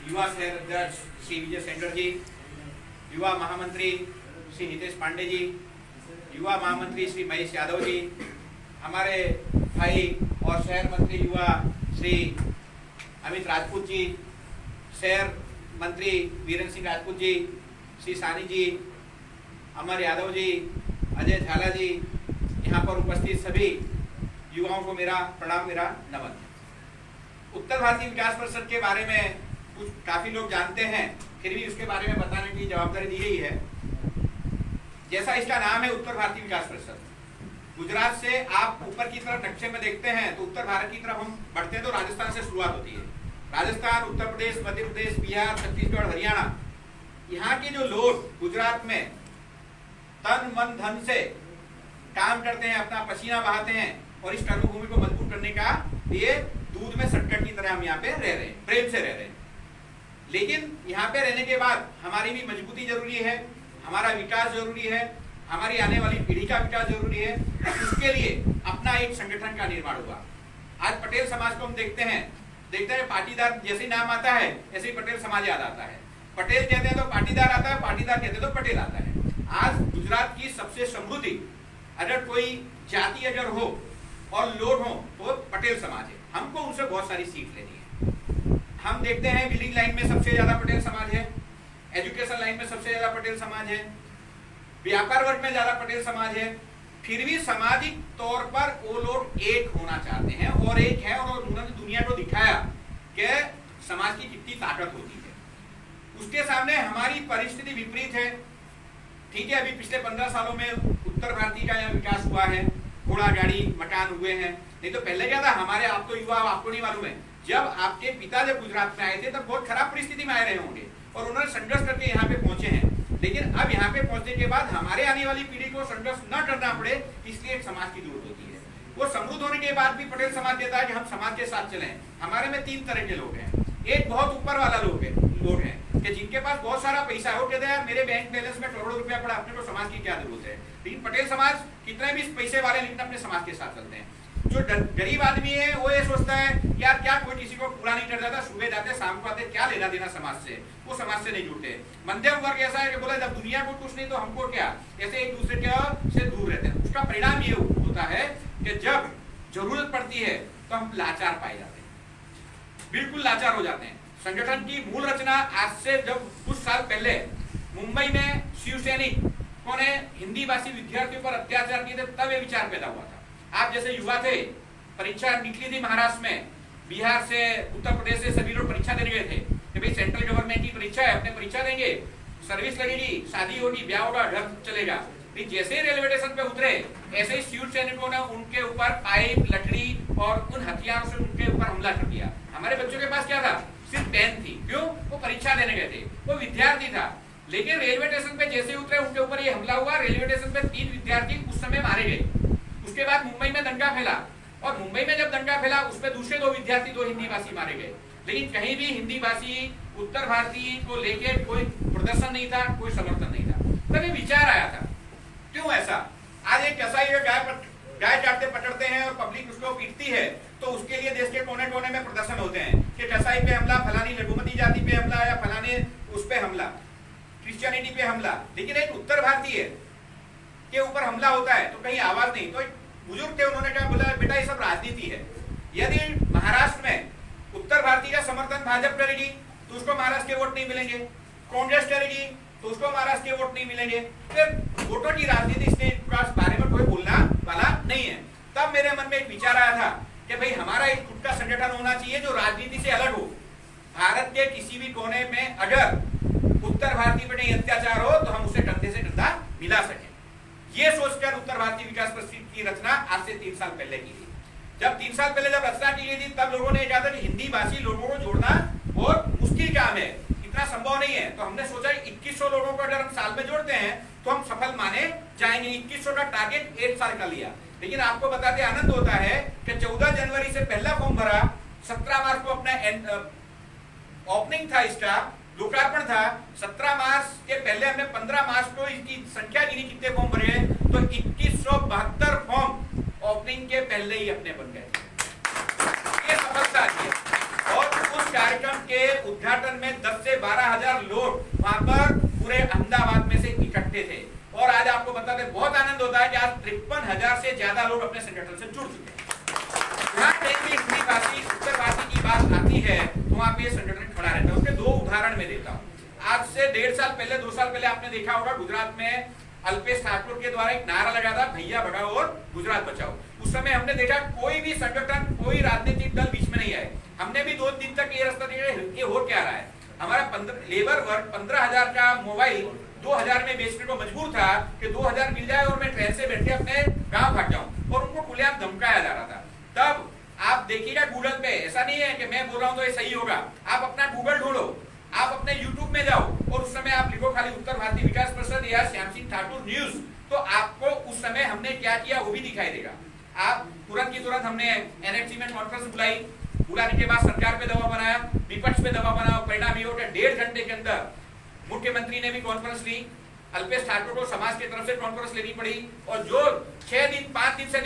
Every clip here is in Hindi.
युवा शहर अध्यक्ष श्री विजय सेंगर जी, युवा महामंत्री श्री हितेश पांडे जी, युवा महामंत्री श्री महेश यादव जी, हमारे भाई और शहर मंत्री युवा श्री अमित राजपूत जी, शहर मंत्री वीरेंद्र सिंह राजपूत जी, श्री सानी जी, अमर यादव जी, अजय झाला जी, यहाँ पर उपस्थित सभी युवाओं को मेरा प्रणाम, मेरा नमन। उत्तर भारतीय विकास परिषद के बारे में कुछ काफी लोग जानते हैं, फिर भी उसके बारे में बताने की जवाबदारी दी गई है। जैसा इसका नाम है उत्तर भारतीय विकास परिषद, गुजरात से आप ऊपर की तरफ नक्शे में देखते हैं तो उत्तर भारत की तरफ हम बढ़ते हैं तो राजस्थान से शुरुआत होती है। राजस्थान, उत्तर प्रदेश, मध्य प्रदेश, बिहार, छत्तीसगढ़, हरियाणा, यहाँ के जो लोग गुजरात में तन मन धन से काम करते हैं, अपना पसीना बहाते हैं और इस कर्मभूमि को मजबूत करने का लिए दूध में शक्कर की तरह हम यहाँ पे रह रहे हैं, प्रेम से रह रहे हैं। लेकिन यहाँ पे रहने के बाद हमारी भी मजबूती जरूरी है, हमारा विकास जरूरी है, हमारी आने वाली पीढ़ी का विकास जरूरी है। उसके लिए अपना एक संगठन का निर्माण हुआ। आज पटेल समाज को हम देखते हैं पाटीदार जैसे नाम आता है ऐसे ही पटेल समाज याद आता है। पटेल कहते हैं तो पाटीदार आता है, पाटीदार कहते हैं तो पटेल आता है। आज गुजरात की सबसे समृद्धि अगर कोई जाति अगर हो और लोग हो तो पटेल समाज है। हमको उनसे बहुत सारी सीख लेनी है। हम देखते हैं बिल्डिंग लाइन में सबसे ज्यादा पटेल समाज है, एजुकेशन लाइन में सबसे ज्यादा पटेल समाज है, व्यापार वर्ग में ज्यादा पटेल समाज है। फिर भी सामाजिक तौर पर वो लोग एक होना चाहते हैं और एक है, और उन्होंने दुनिया को दिखाया कि समाज की कितनी ताकत होती है। उसके सामने हमारी परिस्थिति विपरीत है। ठीक है, अभी पिछले 15 सालों में उत्तर भारतीय का यहाँ विकास हुआ है, घोड़ा गाड़ी मकान हुए हैं, नहीं तो पहले क्या था हमारे, आप तो युवा, आपको नहीं मालूम है, जब आपके पिता जब गुजरात में आए थे तब बहुत खराब परिस्थिति में आए रहे होंगे और उन्होंने संघर्ष करके यहाँ पे पहुंचे हैं। लेकिन अब यहाँ पे पहुंचने के बाद हमारे आने वाली पीढ़ी को संघर्ष न करना पड़े, इसलिए एक समाज की जरूरत होती है। वो समृद्ध होने के बाद भी पटेल समाज देता है कि हम समाज के साथ चलें। हमारे में 3 तरह के लोग हैं। एक बहुत ऊपर वाला लोग है कि जिनके पास बहुत सारा पैसा है, वो कहते हैं यार मेरे बैंक बैलेंस में करोड़ों रुपया पड़ा, अपने को समाज की क्या जरूरत है। लेकिन पटेल समाज कितने भी पैसे वाले लेकिन अपने समाज के साथ चलते हैं। जो गरीब आदमी है वो ये सोचता है यार क्या कोई किसी को पूरा नहीं कर जाता, सुबह जाते शाम को आते, क्या लेना देना समाज से, वो समाज से नहीं जुड़ते। मध्यम वर्ग ऐसा है कि बोला जब दुनिया को कुछ नहीं तो हमको क्या, ऐसे एक दूसरे के से दूर रहते हैं। उसका परिणाम ये होता है कि जब जरूरत पड़ती है तो हम लाचार पाए जाते हैं, बिल्कुल लाचार हो जाते हैं। संगठन की मूल रचना आज से जब कुछ साल पहले मुंबई में शिवसैनिकों ने हिंदी भाषी विद्यार्थियों पर अत्याचार किए थे, तब ये विचार पैदा हुआ था। आप जैसे युवा थे, परीक्षा निकली थी महाराष्ट्र में, बिहार से, उत्तर प्रदेश से सभी लोग परीक्षा देने गए थे कि भाई सेंट्रल गवर्नमेंट की परीक्षा है, अपने परीक्षा देंगे, सर्विस लगेगी, शादी होगी, ब्याह होगा, घर चलेगा। जैसे ही रेलवे स्टेशन पे उतरे ऐसे ही शिवसैनिकों ने उनके ऊपर पाइप, लकड़ी और उन हथियारों से उनके ऊपर हमला कर दिया। हमारे बच्चों के पास क्या था, सिर्फ पेन थी। क्यों? वो परीक्षा देने गए थे, वो विद्यार्थी था। लेकिन रेलवे स्टेशन पे जैसे ही उतरे उनके ऊपर ये हमला हुआ। रेलवे स्टेशन पे 3 विद्यार्थी उस समय मारे गए। उसके बाद मुंबई में दंगा फैला और मुंबई में जब दंगा फैला उसमें दूसरे 2 विद्यार्थी, 2 हिंदी भाषी मारे गए। लेकिन कहीं भी हिंदी भाषी उत्तर भारतीय को लेकर कोई प्रदर्शन नहीं था, कोई समर्थन नहीं था। तभी विचार आया था क्यों ऐसा। आज एक कसाई गाय काटते पकड़ते हैं और पब्लिक उसको पीटती है तो उसके लिए देश के कोने कोने में प्रदर्शन होते हैं कि कसाई पे हमला, फलानी लघुमती जाति पे हमला या फलाने उस पे हमला, क्रिश्चियनिटी पे हमला। लेकिन एक उत्तर भारतीय के ऊपर हमला होता है तो कहीं आवाज नहीं। तो बुजुर्ग थे, उन्होंने क्या बोला, बेटा ये सब राजनीति है। यदि महाराष्ट्र में उत्तर भारतीय का समर्थन भाजपा करेगी तो उसको महाराष्ट्र के वोट नहीं मिलेंगे, कांग्रेस करेगी तो उसको महाराष्ट्र के वोट नहीं मिलेंगे। फिर वोटों की राजनीति इसके बारे में कोई बोलना वाला नहीं है। तब मेरे मन में एक विचार आया था कि भाई हमारा एक खुद का संगठन होना चाहिए जो राजनीति से अलग हो। भारत के किसी भी कोने में अगर उत्तर भारतीय पर नहीं अत्याचार हो तो हम उसे कंधे से कंधा मिला सके। ये सोचकर उत्तर भारतीय विकास परिषद की रचना आज से 3 साल पहले की थी। जब 3 साल पहले जब रचना की गई थी तब लोगों ने कहा था कि हिंदी भाषी लोगों को जोड़ना बहुत मुश्किल काम है, इतना संभव नहीं है। तो हमने सोचा 2100 लोगों को अगर हम साल में जोड़ते हैं तो हम सफल माने जाएंगे। 2100 का टारगेट 1 साल का लिया। लेकिन आपको बताते आनंद होता है कि 14 जनवरी से पहला फॉर्म भरा, 17 मार्च को अपना ओपनिंग था, इसका लोकार्पण था। 17 मार्च के पहले हमने 15 मार्च को इसकी संख्या गिनी कितने फॉर्म भरे हैं तो 2172 फॉर्म ओपनिंग के पहले ही अपने बन गए। ये सफलता थी और उस कार्यक्रम के उद्घाटन में 10 से 12,000 लोग वहां पर पूरे अहमदाबाद में से इकट्ठे थे। और आज आपको बताते बहुत आनंद होता है कि आज 53,000 से ज्यादा लोग अपने संगठन से जुड़ चुके हैं। जहां हिंदी भाषी उत्तर भारती की बात आती है तो वहां पे संगठन खड़ा रहता है। उसके दो उदाहरण में देता हूँ। आज से 1.5 साल पहले 2 साल पहले आपने देखा होगा गुजरात में अल्पेश ठाकुर के द्वारा एक नारा लगा था, भैया भगाओ और गुजरात बचाओ। उस समय हमने देखा कोई भी संगठन, कोई राजनीतिक दल बीच में नहीं आए। हमने भी 2 दिन तक ये रास्ता देखा कि हो क्या रहा है। हमारा लेबर वर्ग 15,000 का मोबाइल 2,000 में बेचने को मजबूर था कि 2,000 मिल जाए और मैं ट्रेन से बैठ के अपने गांव भाग जाऊं, और उनको खुलेआम धमकाया जा रहा था। तब आप देखिएगा गूगल पे, ऐसा नहीं है कि मैं बोल रहा हूं तो ये सही होगा, आप अपना गूगल ढूंढो, आप अपने YouTube में जाओ और उस समय आप लिखो खाली उत्तर भारतीय विकास परिषद या श्याम सिंह ठाकुर न्यूज, तो आपको उस समय हमने क्या किया वो भी दिखाई देगा। आप तुरंत की तुरंत हमने NHC में कॉन्फ्रेंस बुलाने के बाद सरकार पे दबाव बनाया, विपक्ष पे दबाव बनाया, परिणाम ये हो गया 1.5 घंटे के अंदर मुख्यमंत्री ने भी कॉन्फ्रेंस ली, अल्पेश ठाकुर को समाज की तरफ से कॉन्फ्रेंस लेनी पड़ी, और जो 6 दिन 5 दिन से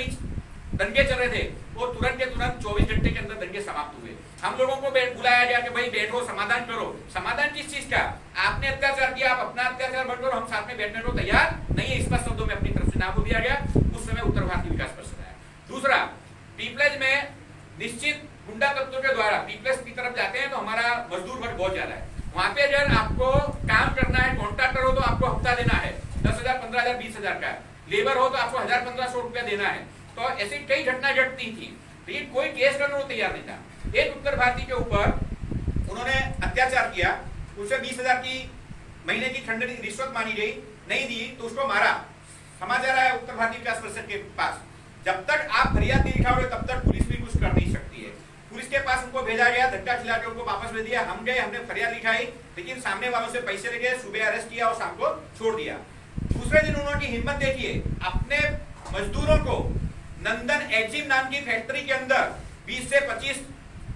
दंगे चल रहे थे वो तुरंत के तुरंत 24 घंटे के अंदर दंगे समाप्त हुए। हम लोगों को बुलाया गया कि भाई बैठो, समाधान करो। समाधान किस चीज का? आपने अत्याचार किया, आप अपना अत्याचार बंद करो, हम साथ में बैठने को तैयार नहीं है। स्पष्ट शब्दों में अपनी तरफ से नाम दिया गया। उस समय उत्तर भारतीय विकास परिषद आया। दूसरा, पीपल्स में निश्चित गुंडा तत्वों के द्वारा पीपल्स की तरफ जाते हैं तो हमारा मजदूर वर्ग बहुत ज्यादा है। वहां पे अगर आपको काम करना है, कॉन्ट्रैक्टर हो तो आपको हफ्ता देना है 10,000, 15,000, 20,000 का, लेबर हो तो आपको 1,000-1,500 रुपया देना है। तो ऐसी कई घटना घटती थी, लेकिन कोई केस करने को तैयार नहीं था। एक उत्तर भारतीय के ऊपर उन्होंने अत्याचार किया, उसे 20,000 की महीने की खंडनी रिश्वत मांगी गई, नहीं दी तो उसको मारा। समाचार आया उत्तर भारतीय विकास परिषद के पास। जब तक आप फरियाद नहीं लिखाओगे तब तक पुलिस भी कुछ कर नहीं सकती है। पुलिस के पास उनको भेजा गया, धक्का खिला के उनको वापस भेज दिया। हम गए, हमने फरियाद लिखाई, लेकिन सामने वालों से पैसे लेके सुबह अरेस्ट किया और शाम को छोड़ दिया। दूसरे दिन उन्होंने हिम्मत देखिए, अपने मजदूरों को नंदन एग्जिम नाम की फैक्ट्री के अंदर 20 से 25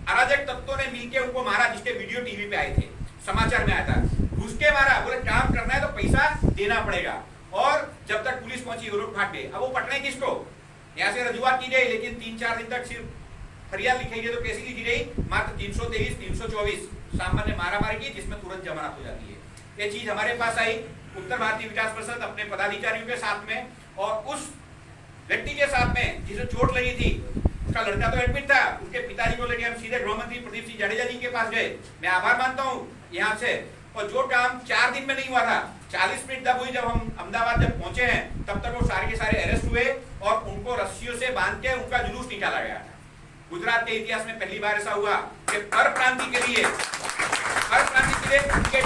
अराजक तत्वों ने मिलकर उनको मारा, जिसके वीडियो टीवी पे आए थे, समाचार में आया था। घुस के मारा, बोले काम करना है तो पैसा देना पड़ेगा। और जब तक पुलिस पहुंची वो लोग भाग गए। अब वो पकड़े किसको? यहाँ से रजुआत की गई, लेकिन 3-4 दिन तक सिर्फ फरियाद लिखी गई। तो कैसी लिखी गई? मात्र 323, 324 सामान्य मारामारी की, जिसमें तुरंत जमानत हो जाती है। ये चीज हमारे पास आई उत्तर भारतीय विकास परिषद अपने पदाधिकारियों के साथ में, और उस व्यक्ति के साथ में जिसे चोट लगी थी, उसका लड़का तो एडमिट था, उसके पिताजी को लेकर हम सीधे गृह मंत्री प्रदीप सिंह जाडेजा जी के पास गए। मैं आभार मानता हूँ यहाँ से। और जो काम 4 दिन में नहीं हुआ था, 40 मिनट तब हुई। जब हम अहमदाबाद जब पहुंचे हैं तब तक वो सारे के सारे अरेस्ट हुए और उनको रस्सियों से बांध के उनका जुलूस निकाला गया था। गुजरात के इतिहास में पहली बार ऐसा हुआ कि पर क्रांति के लिए उनके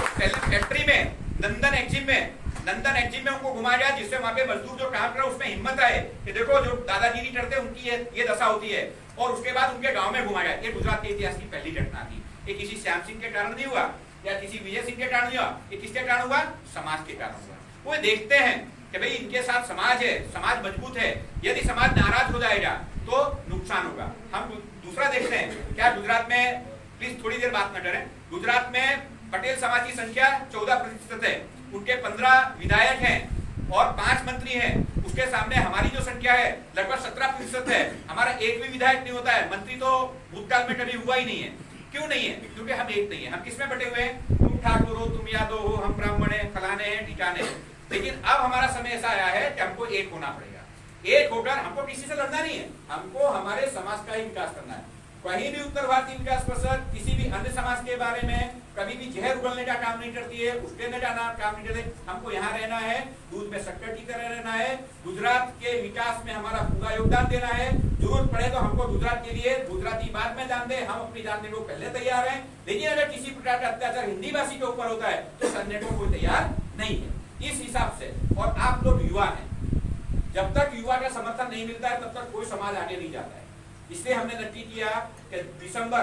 फैक्ट्री में नंदन एग्जिम में उनको घुमाया गया, जिससे वहां पे मजदूर जो काम कर रहे उसमें हिम्मत आए कि देखो जो दादागिरी करते हैं उनकी ये दशा होती है। और उसके बाद उनके गांव में घुमाया गया। ये गुजरात के इतिहास की पहली घटना थी। ये किसी श्याम सिंह के कारण नहीं हुआ या किसी विजय सिंह के कारण नहीं हुआ, ये किसके कारण हुआ? समाज के कारण हुआ। वो देखते हैं कि भाई इनके साथ समाज है, समाज मजबूत है, यदि समाज नाराज हो जाएगा तो नुकसान होगा। हम दूसरा देखते हैं क्या गुजरात में, प्लीज थोड़ी देर बात न करें। गुजरात में पटेल समाज की संख्या 14% है, उनके 15 विधायक हैं और 5 मंत्री हैं। उसके सामने हमारी जो संख्या है लगभग 17% है। हमारा एक भी विधायक नहीं होता है, मंत्री तो भूतकाल में कभी हुआ ही नहीं है। क्यों नहीं है? क्योंकि हम एक नहीं है। हम किसमें बटे हुए हैं? तुम ठाकुर हो, तुम यादव हो, हम ब्राह्मण हैं, फलाने हैं, ठिकाने हैं। लेकिन अब हमारा समय ऐसा आया है कि हमको एक होना पड़ेगा। एक होकर हमको किसी से लड़ना नहीं है, हमको हमारे समाज का ही विकास करना है। कहीं भी उत्तर भारतीय विकास परिषद किसी भी अन्य समाज के बारे में कभी भी जहर उगलने का काम नहीं करती है, उसके का काम नहीं करते। हमको यहाँ रहना है, दूध में शक्कर की तरह रहना है, गुजरात के विकास में हमारा पूरा योगदान देना है। जरूरत पड़े तो हमको गुजरात के लिए गुजराती बाद में जान दे, हम अपनी जान देने को पहले तैयार हैं। लेकिन अगर किसी प्रकार का अत्याचार हिंदी भाषी के ऊपर होता है तो सहने को कोई तैयार नहीं है। इस हिसाब से, और आप लोग युवा हैं, जब तक युवा का समर्थन नहीं मिलता है तब तक कोई समाज आगे नहीं जाता है। इसलिए हमने नक्की किया कि दिसंबर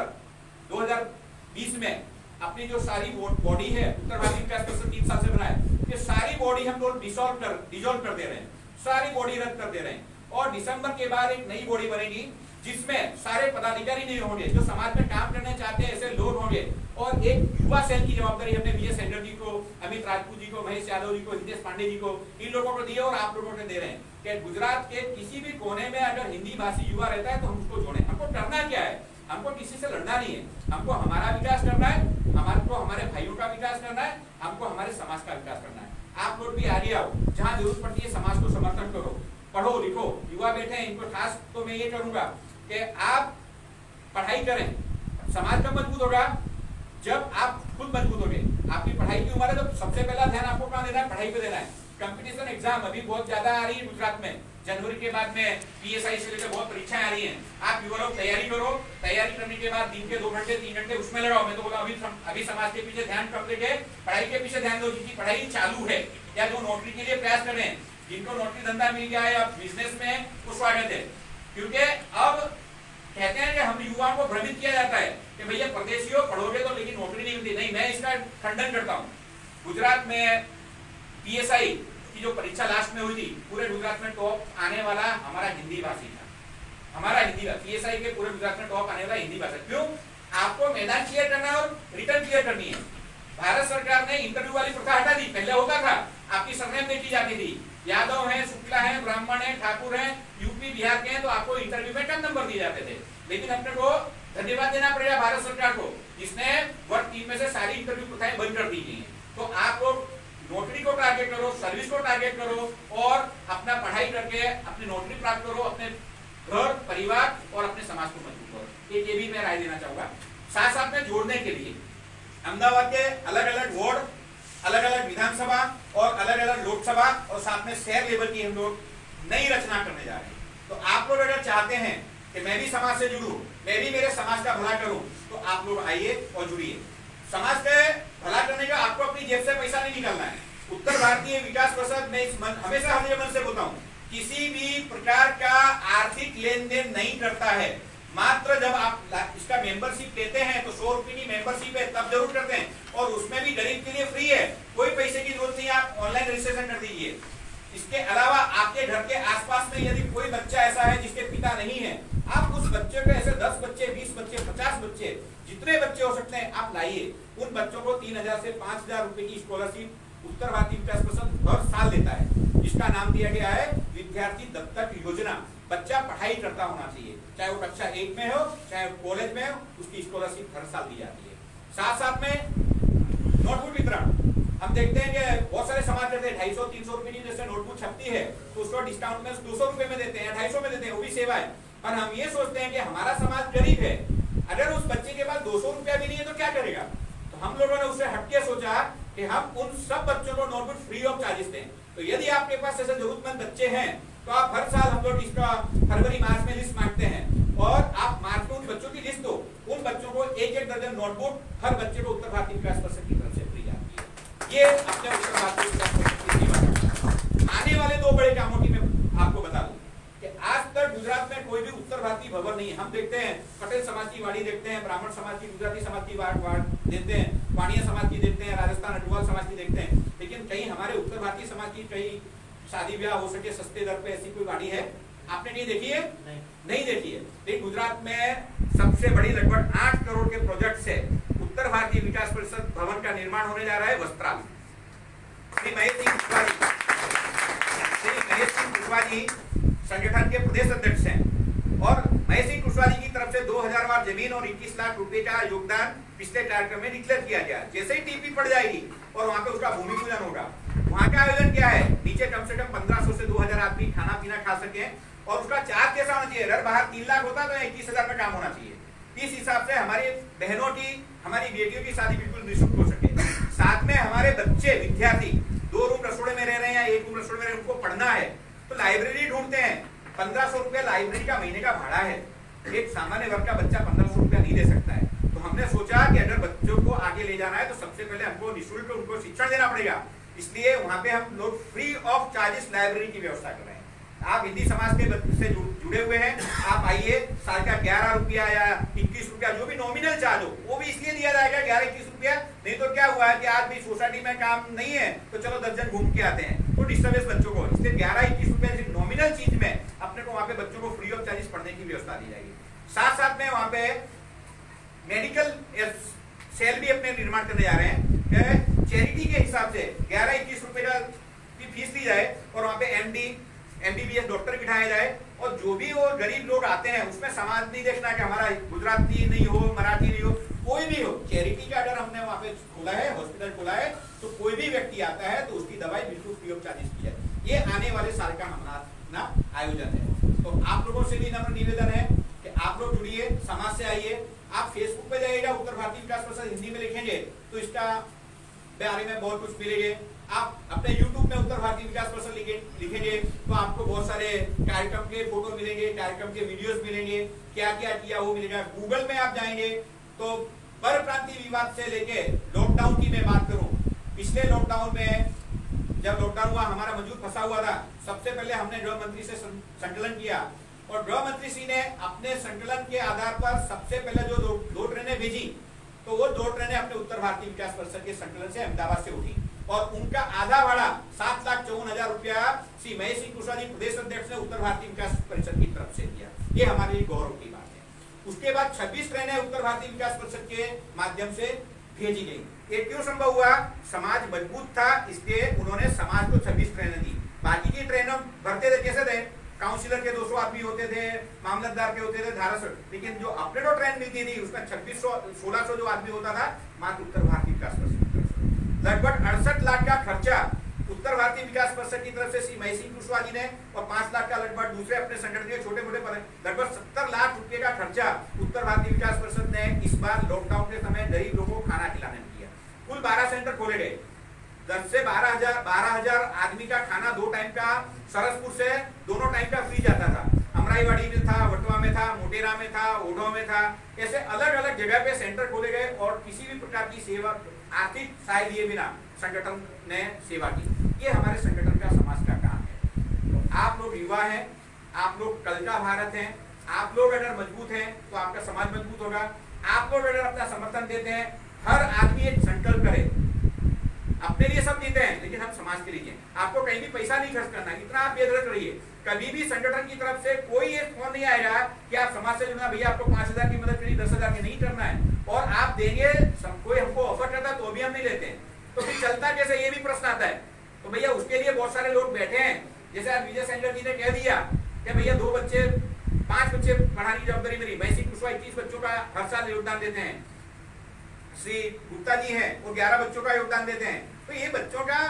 2020 में अपनी जो सारी बॉडी है उत्तर भारतीय विकास परिषद 3 साल से बना है, ये सारी बॉडी हम लोग डिसॉल्व कर दे रहे हैं, सारी बॉडी रद्द कर दे रहे हैं। और दिसंबर के बाद एक नई बॉडी बनेगी जिसमें सारे पदाधिकारी नहीं होंगे, जो समाज में काम करने चाहते हैं ऐसे लोग होंगे। और एक युवा सेल की जवाबदारी हमने विजय सेंगर जी को, अमित राजपूत जी को, महेश यादव जी को, हितेश पांडे जी को, इन लोगों को दिया और आप लोगों को दे रहे हैं कि गुजरात के किसी भी कोने में अगर हिंदी भाषी युवा रहता है तो हम उसको जोड़ें। हमको करना क्या है? हमको किसी से लड़ना नहीं है, हमको हमारा विकास करना है, हमारे भाइयों का विकास करना है, हमको हमारे समाज का विकास करना है। आप लोग भी आगे आओ, जहाँ जरूरत पड़ती है समाज को समर्थन करो, पढ़ो लिखो। युवा बैठे हैं, इनको खास तो मैं ये करूंगा कि आप पढ़ाई करें, समाज का मजबूत होगा जब आप खुद मजबूत होंगे। आपकी पढ़ाई की उम्र है तो सबसे पहला ध्यान आपको कहाँ देना है, पढ़ाई पे देना है। कंपटीशन एग्जाम अभी बहुत ज्यादा आ रही है गुजरात में, जनवरी के बाद में पीएसआई से लेकर बहुत परीक्षाएं आ रही हैं। आप युवा लोग तैयारी करो, तैयारी करने के बाद दिन के 2 घंटे 3 घंटे उसमें लगाओ। मैं तो बोला अभी समाज के पीछे ध्यान कम देके पढ़ाई के पीछे ध्यान दो, जिनकी पढ़ाई चालू है या जो नौकरी के लिए प्रयास कर रहे हैं, जिनको नौकरी धंधा मिल गया है या बिजनेस में, वो स्वागत है। क्योंकि अब कहते हैं कि हम युवाओं को भ्रमित किया जाता है कि भैया परदेशियों पढ़ोगे तो लेकिन नौकरी नहीं मिलती। नहीं, मैं इसका खंडन करता हूँ। गुजरात में पीएसआई की जो परीक्षा लास्ट में हुई थी, पूरे गुजरात में टॉप आने वाला हमारा हिंदी भाषी था। हमारा हिंदी पीएसआई के पूरे गुजरात में टॉप आने वाला हिंदी भाषा। क्यों? आपको मैदान क्लियर करना है और रिटर्न क्लियर करनी है। भारत सरकार ने इंटरव्यू वाली प्रथा हटा दी। पहले होता था, आपकी सरनेम देखी जाती थी, यादव है, शुक्ला है, ब्राह्मण है, ठाकुर है, यूपी बिहार के हैं, तो आपको इंटरव्यू में कम नंबर दिए जाते थे। लेकिन अपने को धन्यवाद देना पड़ेगा भारत सरकार को, जिसने वर्ग 3 में से सारी इंटरव्यू प्रथाएं बंद कर दी गई हैं। तो आप लोग नौकरी को टारगेट करो, सर्विस को टारगेट करो और अपना पढ़ाई करके अपनी नौकरी प्राप्त करो, अपने घर परिवार और अपने समाज को मजबूत करो। ये भी मैं राय देना चाहूंगा। साथ साथ में जोड़ने के लिए अहमदाबाद के अलग अलग वार्ड, अलग अलग विधानसभा और अलग अलग लोकसभा और साथ में शहर लेवल की हम लोग नई रचना करने जा रहे हैं। तो आप लोग अगर चाहते हैं कि मैं भी समाज से जुड़ूं, मैं भी मेरे समाज का भला करूं, तो आप लोग आइए और जुड़िए। समाज के भला करने का आपको अपनी जेब से पैसा नहीं निकालना है। उत्तर भारतीय विकास परिषद में हमेशा हमें मन से बोलता हूँ, किसी भी प्रकार का आर्थिक लेन देन नहीं करता है। मात्र जब आप इसका मेंबरशिप लेते हैं तो 100 रुपए की मेंबरशिप है, तब जरूर करते हैं, और उसमें भी गरीब के लिए फ्री है, कोई पैसे की जरूरत नहीं। आप ऑनलाइन रजिस्ट्रेशन कर दीजिए। इसके अलावा आपके घर के आसपास में यदि कोई बच्चा ऐसा है जिसके पिता नहीं है, आप उस बच्चे को ऐसे 10 बच्चे, 20 बच्चे, 50 बच्चे, जितने बच्चे हो सकते हैं आप लाइए। उन बच्चों को 3000 से 5000 रुपए की स्कॉलरशिप उत्तर भारतीय विकास परिषद हर साल देता है, जिसका नाम दिया गया है विद्यार्थी दत्तक योजना। बच्चा पढ़ाई करता होना चाहिए, चाहे वो कक्षा 1 में हो चाहे कॉलेज में हो, उसकी स्कॉलरशिप हर साल दी जाती है। साथ साथ में नोटबुक वितरण हम देखते हैं कि बहुत सारे समाज करते हैं। 250-300 रुपए की जैसे नोटबुक छपती है तो उसको डिस्काउंट में 200 रुपए में देते हैं, 250 में देते हैं, वो भी सेवा है। और हम ये सोचते हैं कि हमारा समाज गरीब है, अगर उस बच्चे के पास 200 रुपया भी नहीं है तो क्या करेगा। तो हम लोगों ने उससे हटके सोचा कि हम उन सब बच्चों को नोटबुक फ्री ऑफ चार्जेस दें। तो यदि आपके पास ऐसे जरूरतमंद बच्चे हैं तो आप हर साल हम लोग इसका फरवरी मार्च में लिस्ट मांगते हैं और आप मार्च में उन बच्चों की लिस्ट दो। उन बच्चों को 1-1 दर्जन नोटबुक हर बच्चे को उत्तर भारतीय विकास परिषद की तरफ से फ्री आती है। ये अपने उत्तर भारतीय विकास परिषद की सेवा। आने वाले 2 बड़े कामों की मैं आपको बता दूं कि आज तक गुजरात में कोई भी उत्तर भारतीय भवन नहीं है। हम देखते हैं पटेल समाज की वाड़ी देखते हैं, ब्राह्मण समाज की, गुजराती समाज की वार्ड देखते हैं, वाणिया समाज की देखते हैं, राजस्थान अडवाल समाज की देखते हैं, लेकिन कहीं हमारे उत्तर भारतीय समाज की कहीं शादी ब्याह हो सके सस्ते दर पे ऐसी कोई वाड़ी है आपने नहीं देखी है? नहीं देखी है। लेकिन गुजरात में सबसे बड़ी लगभग 8 करोड़ के प्रोजेक्ट से उत्तर भारतीय विकास परिषद भवन का निर्माण होने जा रहा है वस्त्राल। श्री महेश सिंह कुशवाहा जी संगठन के प्रदेश अध्यक्ष हैं और महेश सिंह कुशवाहा जी की तरफ से 2000 वार जमीन और 21 लाख रुपए का योगदान पिछले कार्यक्रम में डिक्लेयर किया गया। जैसे ही टीपी पड़ जाएगी और वहां पे उसका भूमि पूजन होगा। वहां का आयोजन क्या है, नीचे कम से कम 1500 से 2000 आदमी खाना पीना खा सके और उसका चार्ज कैसा होना चाहिए। अगर बाहर 3 लाख होता तो 21,000 में काम होना चाहिए। इस हिसाब से हमारी बहनों की, हमारी बेटियों की शादी बिल्कुल निःशुल्क हो सके। साथ में हमारे बच्चे विद्यार्थी 2 रूम रसोड़े में रह रहे हैं या 1 रूम रसोड़े में उनको पढ़ना है तो लाइब्रेरी ढूंढते हैं। 1500 रुपया लाइब्रेरी का महीने का भाड़ा है। एक सामान्य वर्ग का बच्चा 1500 रुपया नहीं दे सकता है। तो हमने सोचा कि अगर बच्चों को आगे ले जाना है तो सबसे पहले हमको निःशुल्क उनको शिक्षण देना पड़ेगा। इसलिए वहां पे हम लोग फ्री ऑफ चार्जेस लाइब्रेरी की व्यवस्था कर रहे हैं। आप हिंदी समाज के से जुड़े हुए हैं, आप आइए। साल का 11 रुपया या 21 रुपया जो भी नॉमिनल चार्ज हो वो भी इसलिए दिया जाएगा 11-21 रुपया। नहीं तो क्या हुआ है कि आज भी सोसाइटी में काम नहीं है तो चलो 10 जन घूम के आते हैं तो डिस्टर्बेंस बच्चों को। इसलिए 11-21 रुपया नॉमिनल चीज में अपने को वहां पे बच्चों को फ्री ऑफ चार्जेस पढ़ने की व्यवस्था दी जाएगी। साथ साथ में वहां पे मेडिकल सेल भी अपने निर्माण करने जा रहे हैं। चैरिटी के हिसाब से 11-21 रुपए का फीस ली जाए और वहां पे MD MBBS डॉक्टर बिठाया जाए और जो भी वो गरीब लोग आते हैं उसमें समाज नहीं देखना कि हमारा गुजराती नहीं हो, मराठी नहीं हो, कोई भी हो। चैरिटी का अगर हमने वहाँ पे खोला है, हॉस्पिटल खोला है, तो कोई भी व्यक्ति आता है तो उसकी दवाई बिल्कुल फ्री ऑफ चार्जेस की जाए। ये आने वाले साल का हमारा आयोजन है। तो आप लोगों से भी नम्र निवेदन है कि आप लोग जुड़िए, समाज से आइए। आप फेसबुक पे जाइएगा, उत्तर भारतीय विकास परिषद हिंदी में लिखेंगे तो इसका बारे में बहुत कुछ मिलेंगे। आप अपने YouTube में उत्तर भारतीय विकास परिषद लिखेंगे तो आपको बहुत सारे कार्यक्रम के फोटो मिलेंगे, कार्यक्रम के वीडियोस मिलेंगे, क्या क्या किया वो मिलेगा। गूगल में आप जाएंगे तो पर प्रांतीय विवाद से लेके लॉकडाउन की मैं बात करूं, पिछले लॉकडाउन में जब लॉकडाउन हुआ, हमारा मजदूर फंसा हुआ था, सबसे पहले हमने गृह मंत्री से संकलन किया और गृह मंत्री जी ने अपने संकलन के आधार पर सबसे पहले जो दो ट्रेनें भेजी, तो वो 2 ट्रेनें अपने उत्तर भारतीय विकास परिषद के संकलन से अहमदाबाद से उठी और उनका आधा भाड़ा 7,54,000 रुपया श्री महेश सिंह कुशवाहा जी प्रदेश अध्यक्ष ने उत्तर भारतीय विकास परिषद की तरफ से दिया। ये हमारे लिए गौरव की बात है। उसके बाद 26 ट्रेनें उत्तर भारतीय विकास परिषद के माध्यम से भेजी गई। ये क्यों संभव हुआ? समाज मजबूत था, इसलिए उन्होंने समाज को 26 ट्रेनें दी। बाकी की ट्रेनों भरते थे, कैसे थे? काउंसिलर के 200 आदमी होते थे, मामलतदार के होते थे, धारासभ्य, लेकिन जो अपने जो ट्रेन मिलती थी उसमें 2600-1600 जो आदमी होता था मात्र उत्तर भारतीय विकास परिषद। लगभग 68 लाख का खर्चा उत्तर भारतीय विकास परिषद की तरफ से श्री महेश सिंह कुशवाहा जी ने और 5 लाख का लगभग दूसरे अपने संगठन के छोटे मोटे लगभग 70 लाख रुपए का खर्चा उत्तर भारतीय विकास परिषद ने इस बार लॉकडाउन के समय गरीब लोगों को खाना खिलाने में किया। कुल 12 सेंटर खोले गए, 10 से 12,000 आदमी का खाना 2 टाइम का सरसपुर से दोनों टाइम का फ्री जाता था। अमराईवाड़ी में था, वटवा में था, मोटेरा में था, ओढ़ो में था, ऐसे अलग अलग जगह पे सेंटर खोले गए और किसी भी प्रकार की सेवा आर्थिक सहायता दिए बिना संगठन ने सेवा की। ये हमारे संगठन का समाज का काम है। तो आप लोग युवा हैं, आप लोग कल का भारत हैं। आप लोग अगर मजबूत हैं तो आपका समाज मजबूत होगा। आप लोग अगर अपना समर्थन देते हैं, हर आदमी एक संकल्प करे, अपने लिए सब जीते हैं लेकिन हम समाज के लिए। आपको कहीं भी पैसा नहीं खर्च करना, इतना आप बेधड़क रहिए। कभी भी संगठन की तरफ से कोई ये फोन नहीं आएगा कि आप समाज से जुड़ना, भैया आपको 5,000 की मदद करिए, 10,000 की नहीं करना है। और आप देंगे, कोई हमको ऑफर करता तो भी हम नहीं लेते हैं, तो फिर चलता कैसे, ये भी प्रश्न आता है। तो भैया उसके लिए बहुत सारे लोग बैठे हैं। जैसे आज विजय सेंगर जी ने कह दिया कि भैया 5 बच्चे पढ़ाने की जवाबदारी मेरी। महेश सिंह कुशवाहा 21 बच्चों का हर साल योगदान देते हैं। श्री गुप्ता जी हैं, वो 11 बच्चों का योगदान देते हैं। तो ये बच्चों का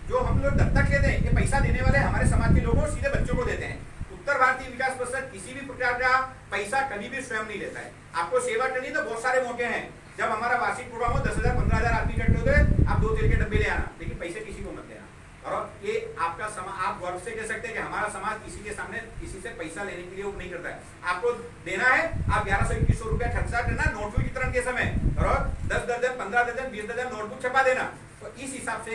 जो हम लोग दत्तक लेते हैं, ये पैसा देने वाले हमारे समाज के लोगों सीधे बच्चों को देते हैं। उत्तर भारतीय विकास परिषद किसी भी प्रकार का पैसा कभी भी स्वयं नहीं लेता है। आपको सेवा करनी तो बहुत सारे मौके हैं। जब हमारा वार्षिक प्रोग्राम हो 10,000 15,000 आदमी इकट्ठे होते, आप 2 तेल के डब्बे ले आना, लेकिन पैसे किसी को मत देना। और ये आपका आप गर्व से कह सकते हैं कि हमारा समाज किसी के सामने किसी से पैसा लेने के लिए वो नहीं करता है। आपको देना है, आप 1100-2100 रुपया खर्चा करना नोटबुक वितरण के समय, और 10 दर्जन 15 दर्जन 20 दर्जन नोटबुक छपा देना। तो इस हिसाब से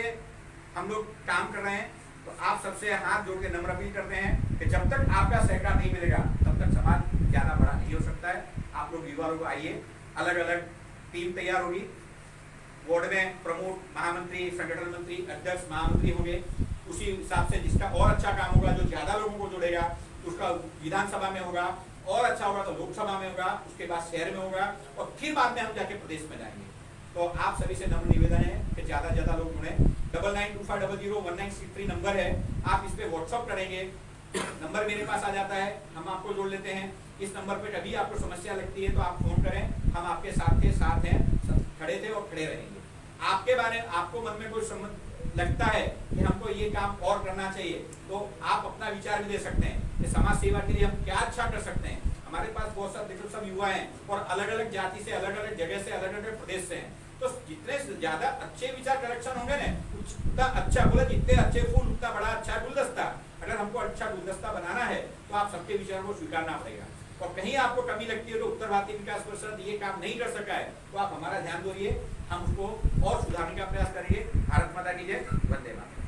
हम लोग काम कर रहे हैं। तो आप सबसे हाथ जोड़ के नम्र अपील करते हैं कि जब तक आपका सहकार नहीं मिलेगा तब तक समाज ज्यादा बड़ा नहीं हो सकता है। आप लोग युवा लोग आइए, अलग अलग टीम तैयार होगी। वार्ड में प्रमुख, महामंत्री, संगठन मंत्री, अध्यक्ष, महामंत्री होंगे। उसी हिसाब से जिसका और अच्छा काम होगा, जो ज्यादा लोगों को जोड़ेगा, उसका विधानसभा में होगा, और अच्छा होगा तो लोकसभा में होगा, उसके बाद शहर में होगा, और फिर बाद में हम जाके प्रदेश में जाएंगे। तो आप सभी से नम्र निवेदन है कि ज्यादा ज्यादा लोग जुड़े। 9925001963 नंबर है, आप इस पे व्हाट्सअप करेंगे, नंबर मेरे पास आ जाता है, हम आपको जोड़ लेते हैं। इस नंबर पे कभी आपको समस्या लगती है तो आप फोन करें, हम आपके साथ हैं, खड़े थे और खड़े रहेंगे। आपके बारे में आपको मन में कोई लगता है कि हमको ये काम और करना चाहिए, तो आप अपना विचार भी दे सकते हैं कि समाज सेवा के लिए हम क्या अच्छा कर सकते हैं। हमारे पास बहुत सारे देखो सब युवा हैं और अलग अलग जाति से, अलग अलग जगह से, अलग अलग प्रदेश से हैं। तो जितने ज्यादा अच्छे विचार कलेक्शन होंगे ना, उतना अच्छा, बोले जितने अच्छे फूल उतना बड़ा अच्छा गुलदस्ता। अगर हमको अच्छा गुलदस्ता बनाना है तो आप सबके विचारों को स्वीकारना पड़ेगा। और कहीं आपको कमी लगती है तो उत्तर भारतीय विकास परिषद ये काम नहीं कर सका है तो आप हमारा ध्यान दोगे, हम उसको और सुधारने का प्रयास करेंगे। भारत माता की जय, वंदे मातरम।